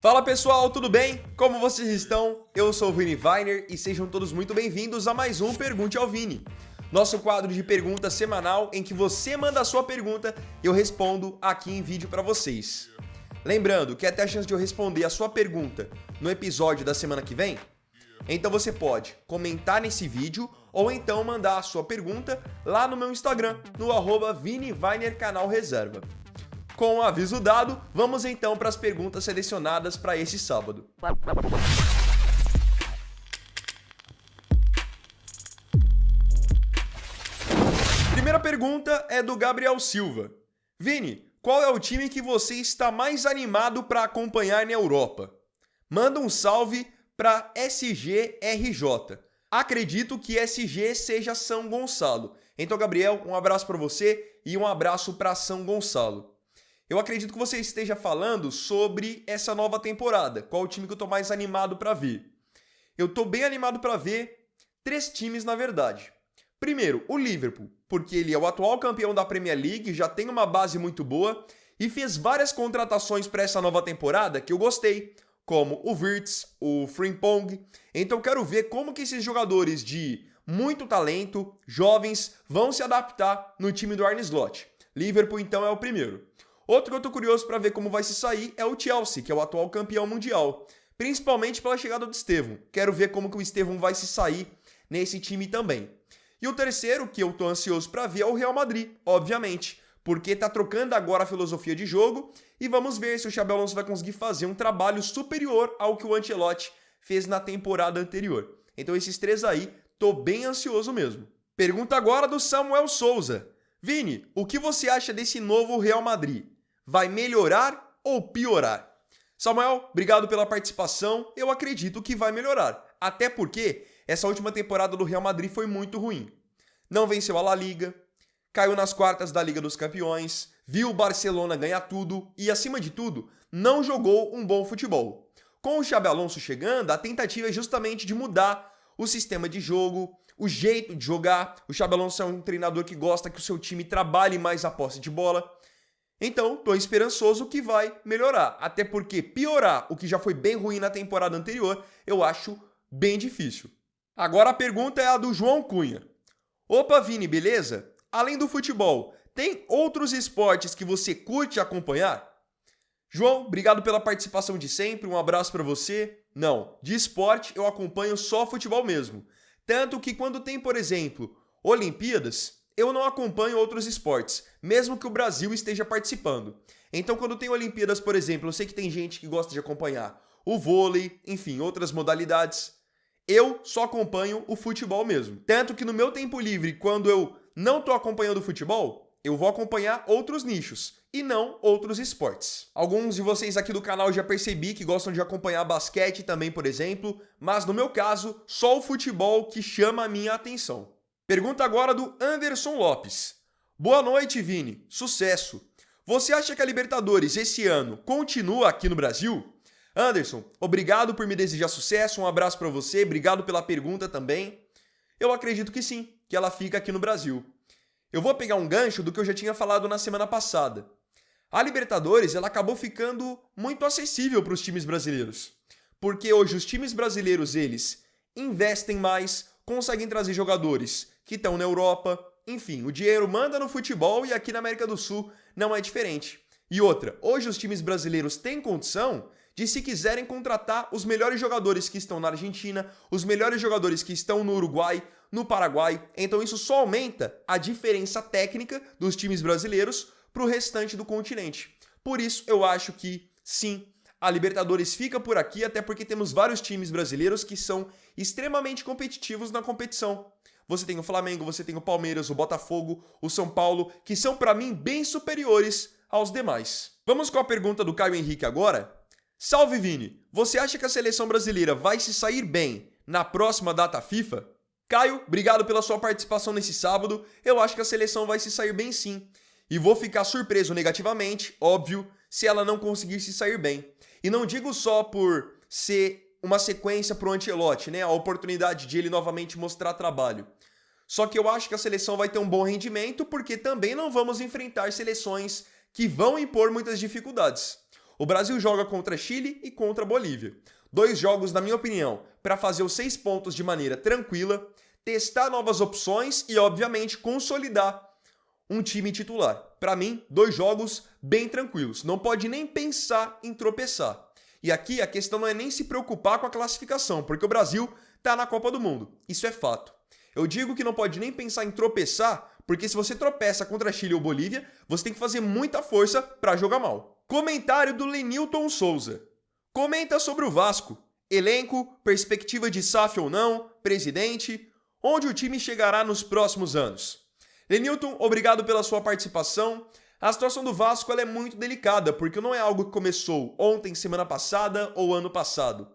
Fala pessoal, tudo bem? Como vocês estão? Eu sou o Vini Weiner e sejam todos muito bem-vindos a mais um Pergunte ao Vini. Nosso quadro de perguntas semanal em que você manda a sua pergunta e eu respondo aqui em vídeo para vocês. Lembrando que até a chance de eu responder a sua pergunta no episódio da semana que vem, então você pode comentar nesse vídeo ou então mandar a sua pergunta lá no meu Instagram, no @ViniWeinerCanalReserva. Com o aviso dado, vamos então para as perguntas selecionadas para esse sábado. Primeira pergunta é do Gabriel Silva. Vini, qual é o time que você está mais animado para acompanhar na Europa? Manda um salve para SGRJ. Acredito que SG seja São Gonçalo. Então, Gabriel, um abraço para você e um abraço para São Gonçalo. Eu acredito que você esteja falando sobre essa nova temporada. Qual o time que eu tô mais animado para ver? Eu tô bem animado para ver 3 times, na verdade. Primeiro, o Liverpool, porque ele é o atual campeão da Premier League, já tem uma base muito boa e fez várias contratações para essa nova temporada que eu gostei, como o Wirtz, o Frimpong. Então eu quero ver como que esses jogadores de muito talento, jovens, vão se adaptar no time do Arne Slot. Liverpool, então, é o primeiro. Outro que eu tô curioso para ver como vai se sair é o Chelsea, que é o atual campeão mundial. Principalmente pela chegada do Estevão. Quero ver como que o Estevão vai se sair nesse time também. E o terceiro que eu tô ansioso para ver é o Real Madrid, obviamente. Porque tá trocando agora a filosofia de jogo e vamos ver se o Xabi Alonso vai conseguir fazer um trabalho superior ao que o Ancelotti fez na temporada anterior. Então esses 3 aí, tô bem ansioso mesmo. Pergunta agora do Samuel Souza. Vini, o que você acha desse novo Real Madrid? Vai melhorar ou piorar? Samuel, obrigado pela participação. Eu acredito que vai melhorar. Até porque essa última temporada do Real Madrid foi muito ruim. Não venceu a La Liga, caiu nas quartas da Liga dos Campeões, viu o Barcelona ganhar tudo e, acima de tudo, não jogou um bom futebol. Com o Xabi Alonso chegando, a tentativa é justamente de mudar o sistema de jogo, o jeito de jogar. O Xabi Alonso é um treinador que gosta que o seu time trabalhe mais a posse de bola. Então, tô esperançoso que vai melhorar. Até porque piorar o que já foi bem ruim na temporada anterior, eu acho bem difícil. Agora a pergunta é a do João Cunha. Opa, Vini, beleza? Além do futebol, tem outros esportes que você curte acompanhar? João, obrigado pela participação de sempre, um abraço para você. Não, de esporte eu acompanho só futebol mesmo. Tanto que quando tem, por exemplo, Olimpíadas, eu não acompanho outros esportes, mesmo que o Brasil esteja participando. Então, quando tem Olimpíadas, por exemplo, eu sei que tem gente que gosta de acompanhar o vôlei, enfim, outras modalidades. Eu só acompanho o futebol mesmo. Tanto que no meu tempo livre, quando eu não tô acompanhando o futebol, eu vou acompanhar outros nichos e não outros esportes. Alguns de vocês aqui do canal já percebi que gostam de acompanhar basquete também, por exemplo, mas no meu caso, só o futebol que chama a minha atenção. Pergunta agora do Anderson Lopes. Boa noite, Vini. Sucesso. Você acha que a Libertadores esse ano continua aqui no Brasil? Anderson, obrigado por me desejar sucesso, um abraço para você, obrigado pela pergunta também. Eu acredito que sim, que ela fica aqui no Brasil. Eu vou pegar um gancho do que eu já tinha falado na semana passada. A Libertadores ela acabou ficando muito acessível para os times brasileiros. Porque hoje os times brasileiros eles investem mais, conseguem trazer jogadores que estão na Europa. Enfim, o dinheiro manda no futebol e aqui na América do Sul não é diferente. E outra, hoje os times brasileiros têm condição de, se quiserem, contratar os melhores jogadores que estão na Argentina, os melhores jogadores que estão no Uruguai, no Paraguai. Então isso só aumenta a diferença técnica dos times brasileiros para o restante do continente. Por isso eu acho que sim, a Libertadores fica por aqui, até porque temos vários times brasileiros que são extremamente competitivos na competição. Você tem o Flamengo, você tem o Palmeiras, o Botafogo, o São Paulo, que são para mim bem superiores aos demais. Vamos com a pergunta do Caio Henrique agora? Salve, Vini! Você acha que a seleção brasileira vai se sair bem na próxima data FIFA? Caio, obrigado pela sua participação nesse sábado. Eu acho que a seleção vai se sair bem sim. E vou ficar surpreso negativamente, óbvio, se ela não conseguir se sair bem. E não digo só por ser uma sequência para o Ancelotti, né? A oportunidade de ele novamente mostrar trabalho. Só que eu acho que a seleção vai ter um bom rendimento porque também não vamos enfrentar seleções que vão impor muitas dificuldades. O Brasil joga contra Chile e contra Bolívia. 2 jogos, na minha opinião, para fazer os 6 pontos de maneira tranquila, testar novas opções e, obviamente, consolidar um time titular. Para mim, 2 jogos bem tranquilos. Não pode nem pensar em tropeçar. E aqui a questão não é nem se preocupar com a classificação, porque o Brasil está na Copa do Mundo. Isso é fato. Eu digo que não pode nem pensar em tropeçar, porque se você tropeça contra Chile ou Bolívia, você tem que fazer muita força para jogar mal. Comentário do Lenilton Souza. Comenta sobre o Vasco. Elenco, perspectiva de SAF ou não, presidente, onde o time chegará nos próximos anos. Lenilton, obrigado pela sua participação. A situação do Vasco ela é muito delicada, porque não é algo que começou ontem, semana passada ou ano passado.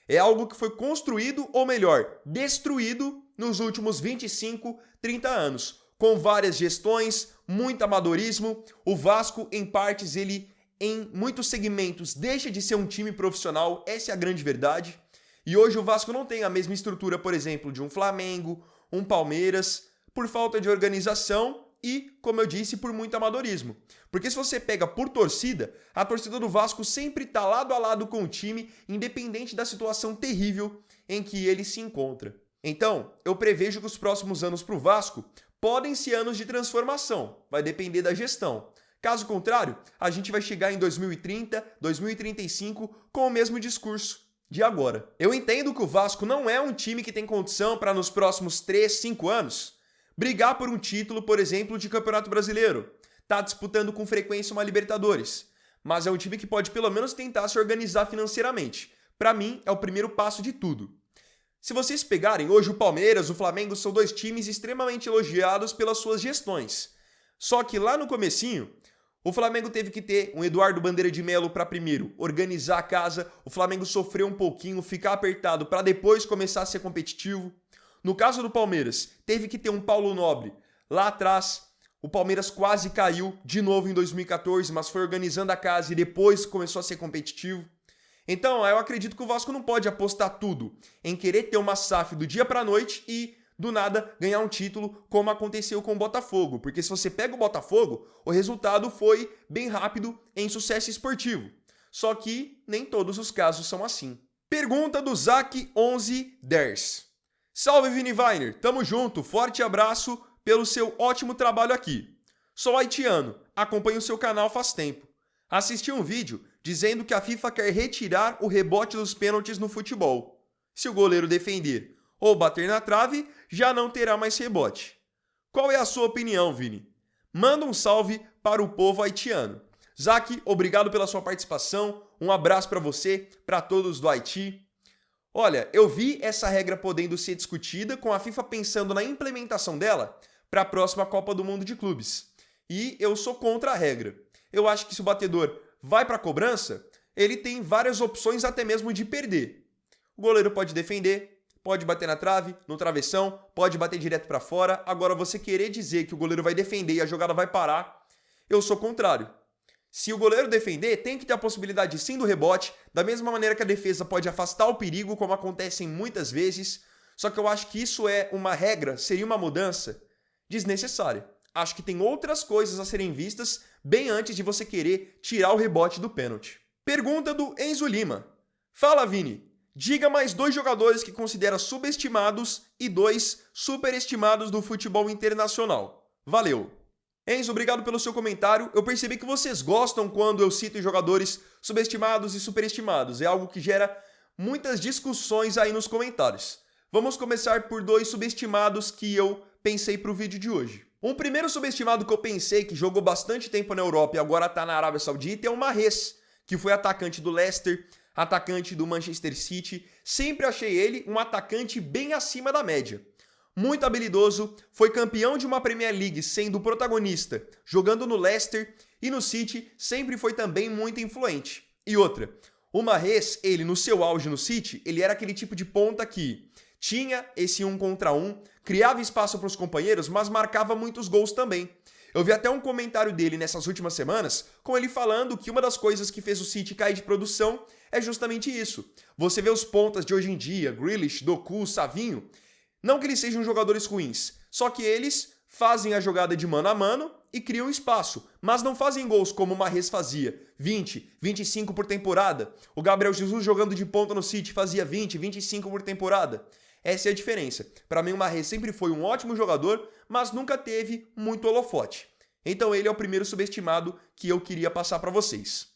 É algo que foi construído, ou melhor, destruído nos últimos 25, 30 anos. Com várias gestões, muito amadorismo. O Vasco, em partes, ele em muitos segmentos deixa de ser um time profissional, essa é a grande verdade. E hoje o Vasco não tem a mesma estrutura, por exemplo, de um Flamengo, um Palmeiras, por falta de organização e, como eu disse, por muito amadorismo. Porque se você pega por torcida, a torcida do Vasco sempre está lado a lado com o time, independente da situação terrível em que ele se encontra. Então, eu prevejo que os próximos anos para o Vasco podem ser anos de transformação, vai depender da gestão. Caso contrário, a gente vai chegar em 2030, 2035 com o mesmo discurso de agora. Eu entendo que o Vasco não é um time que tem condição para nos próximos 3, 5 anos brigar por um título, por exemplo, de Campeonato Brasileiro. Tá disputando com frequência uma Libertadores. Mas é um time que pode pelo menos tentar se organizar financeiramente. Para mim, é o primeiro passo de tudo. Se vocês pegarem, hoje o Palmeiras, o Flamengo são 2 times extremamente elogiados pelas suas gestões. Só que lá no comecinho, o Flamengo teve que ter um Eduardo Bandeira de Melo para primeiro organizar a casa, o Flamengo sofreu um pouquinho, ficar apertado para depois começar a ser competitivo. No caso do Palmeiras, teve que ter um Paulo Nobre. Lá atrás, o Palmeiras quase caiu de novo em 2014, mas foi organizando a casa e depois começou a ser competitivo. Então, eu acredito que o Vasco não pode apostar tudo em querer ter uma SAF do dia para a noite e, do nada, ganhar um título como aconteceu com o Botafogo. Porque se você pega o Botafogo, o resultado foi bem rápido em sucesso esportivo. Só que nem todos os casos são assim. Pergunta do Zac1110. Salve Vini Weiner, tamo junto, forte abraço pelo seu ótimo trabalho aqui. Sou haitiano, acompanho o seu canal faz tempo. Assisti um vídeo dizendo que a FIFA quer retirar o rebote dos pênaltis no futebol. Se o goleiro defender ou bater na trave, já não terá mais rebote. Qual é a sua opinião, Vini? Manda um salve para o povo haitiano. Zac, obrigado pela sua participação, um abraço para você, para todos do Haiti. Olha, eu vi essa regra podendo ser discutida com a FIFA pensando na implementação dela para a próxima Copa do Mundo de Clubes. E eu sou contra a regra. Eu acho que se o batedor vai para a cobrança, ele tem várias opções até mesmo de perder. O goleiro pode defender, pode bater na trave, no travessão, pode bater direto para fora. Agora, você querer dizer que o goleiro vai defender e a jogada vai parar, eu sou contrário. Se o goleiro defender, tem que ter a possibilidade sim do rebote, da mesma maneira que a defesa pode afastar o perigo, como acontece muitas vezes. Só que eu acho que isso é uma regra, seria uma mudança desnecessária. Acho que tem outras coisas a serem vistas bem antes de você querer tirar o rebote do pênalti. Pergunta do Enzo Lima. Fala, Vini. Diga mais 2 jogadores que considera subestimados e 2 superestimados do futebol internacional. Valeu. Enzo, obrigado pelo seu comentário. Eu percebi que vocês gostam quando eu cito jogadores subestimados e superestimados. É algo que gera muitas discussões aí nos comentários. Vamos começar por 2 subestimados que eu pensei para o vídeo de hoje. Um primeiro subestimado que eu pensei que jogou bastante tempo na Europa e agora está na Arábia Saudita é o Mahrez, que foi atacante do Leicester, atacante do Manchester City. Sempre achei ele um atacante bem acima da média. Muito habilidoso, foi campeão de uma Premier League sendo protagonista, jogando no Leicester, e no City sempre foi também muito influente. E outra, o Mahrez, ele no seu auge no City, ele era aquele tipo de ponta que tinha esse 1 contra 1, criava espaço para os companheiros, mas marcava muitos gols também. Eu vi até um comentário dele nessas últimas semanas, com ele falando que uma das coisas que fez o City cair de produção é justamente isso. Você vê os pontas de hoje em dia, Grealish, Doku, Savinho. Não que eles sejam jogadores ruins, só que eles fazem a jogada de mano a mano e criam espaço, mas não fazem gols como o Mahrez fazia, 20, 25 por temporada. O Gabriel Jesus jogando de ponta no City fazia 20, 25 por temporada. Essa é a diferença. Para mim o Mahrez sempre foi um ótimo jogador, mas nunca teve muito holofote. Então ele é o primeiro subestimado que eu queria passar para vocês.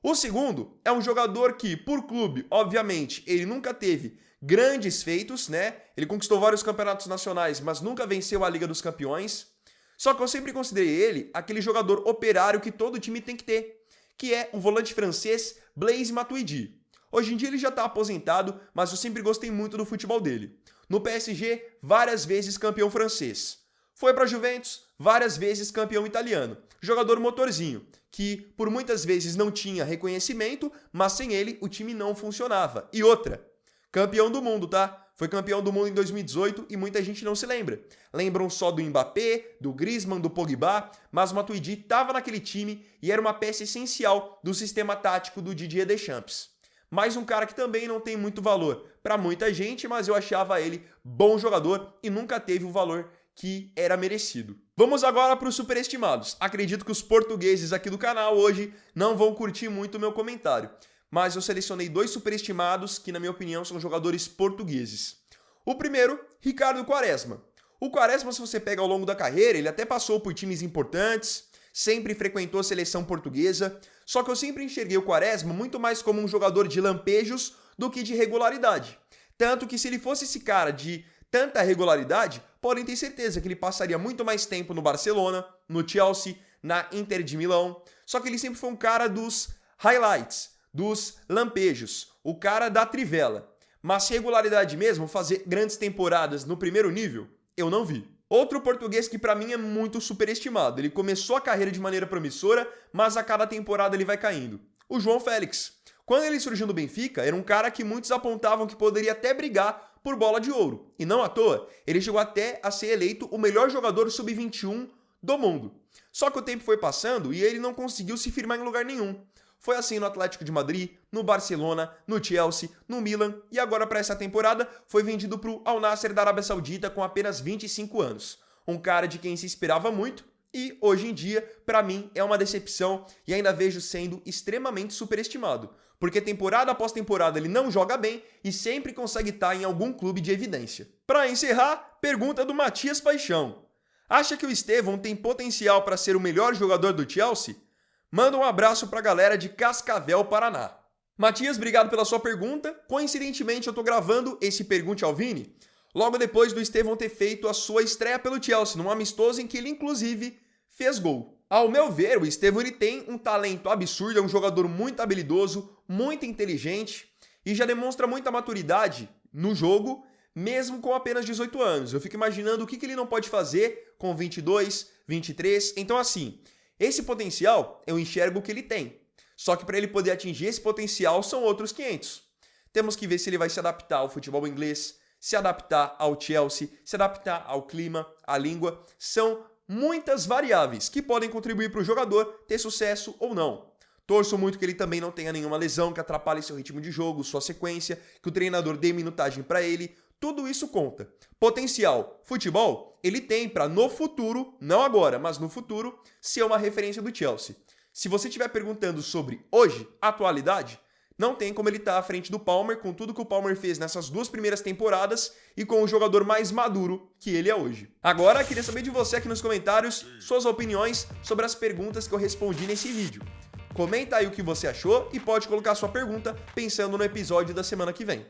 O segundo é um jogador que, por clube, obviamente, ele nunca teve grandes feitos, né? Ele conquistou vários campeonatos nacionais, mas nunca venceu a Liga dos Campeões. Só que eu sempre considerei ele aquele jogador operário que todo time tem que ter, que é o volante francês Blaise Matuidi. Hoje em dia ele já está aposentado, mas eu sempre gostei muito do futebol dele. No PSG, várias vezes campeão francês. Foi para a Juventus, várias vezes campeão italiano. Jogador motorzinho, que por muitas vezes não tinha reconhecimento, mas sem ele o time não funcionava. E outra, campeão do mundo, tá? Foi campeão do mundo em 2018 e muita gente não se lembra. Lembram só do Mbappé, do Griezmann, do Pogba, mas o Matuidi estava naquele time e era uma peça essencial do sistema tático do Didier Deschamps. Mais um cara que também não tem muito valor para muita gente, mas eu achava ele bom jogador e nunca teve o valor que era merecido. Vamos agora para os superestimados. Acredito que os portugueses aqui do canal hoje não vão curtir muito o meu comentário, mas eu selecionei 2 superestimados que, na minha opinião, são jogadores portugueses. O primeiro, Ricardo Quaresma. O Quaresma, se você pega ao longo da carreira, ele até passou por times importantes, sempre frequentou a seleção portuguesa, só que eu sempre enxerguei o Quaresma muito mais como um jogador de lampejos do que de regularidade. Tanto que se ele fosse esse cara de tanta regularidade, podem ter certeza que ele passaria muito mais tempo no Barcelona, no Chelsea, na Inter de Milão. Só que ele sempre foi um cara dos highlights, dos lampejos, o cara da trivela. Mas regularidade mesmo, fazer grandes temporadas no primeiro nível, eu não vi. Outro português que pra mim é muito superestimado. Ele começou a carreira de maneira promissora, mas a cada temporada ele vai caindo. O João Félix. Quando ele surgiu no Benfica, era um cara que muitos apontavam que poderia até brigar por bola de ouro. E não à toa, ele chegou até a ser eleito o melhor jogador sub-21 do mundo. Só que o tempo foi passando e ele não conseguiu se firmar em lugar nenhum. Foi assim no Atlético de Madrid, no Barcelona, no Chelsea, no Milan e agora para essa temporada foi vendido para o Al Nassr da Arábia Saudita com apenas 25 anos. Um cara de quem se esperava muito e hoje em dia, para mim, é uma decepção e ainda vejo sendo extremamente superestimado. Porque temporada após temporada ele não joga bem e sempre consegue estar em algum clube de evidência. Para encerrar, pergunta do Matias Paixão. Acha que o Estevão tem potencial para ser o melhor jogador do Chelsea? Manda um abraço para a galera de Cascavel, Paraná. Matias, obrigado pela sua pergunta. Coincidentemente, eu estou gravando esse Pergunte ao Vini logo depois do Estevão ter feito a sua estreia pelo Chelsea, num amistoso em que ele, inclusive, fez gol. Ao meu ver, o Estevão ele tem um talento absurdo, é um jogador muito habilidoso, muito inteligente e já demonstra muita maturidade no jogo, mesmo com apenas 18 anos. Eu fico imaginando o que ele não pode fazer com 22, 23. Então, assim, esse potencial eu enxergo que ele tem. Só que para ele poder atingir esse potencial são outros 500. Temos que ver se ele vai se adaptar ao futebol inglês, se adaptar ao Chelsea, se adaptar ao clima, à língua. São muitas variáveis que podem contribuir para o jogador ter sucesso ou não. Torço muito que ele também não tenha nenhuma lesão que atrapalhe seu ritmo de jogo, sua sequência, que o treinador dê minutagem para ele. Tudo isso conta. Potencial, futebol, ele tem para no futuro, não agora, mas no futuro, ser uma referência do Chelsea. Se você estiver perguntando sobre hoje, atualidade, não tem como ele estar à frente do Palmer com tudo que o Palmer fez nessas 2 primeiras temporadas e com o jogador mais maduro que ele é hoje. Agora, queria saber de você aqui nos comentários suas opiniões sobre as perguntas que eu respondi nesse vídeo. Comenta aí o que você achou e pode colocar sua pergunta pensando no episódio da semana que vem.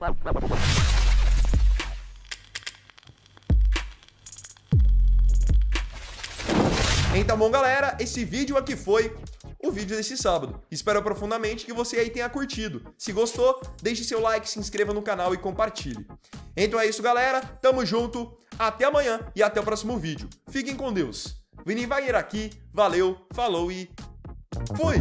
Então, bom, galera, esse vídeo aqui foi o vídeo desse sábado. Espero profundamente que você aí tenha curtido. Se gostou, deixe seu like, se inscreva no canal e compartilhe. Então é isso, galera. Tamo junto. Até amanhã e até o próximo vídeo. Fiquem com Deus. Vini Wagner aqui. Valeu, falou e fui!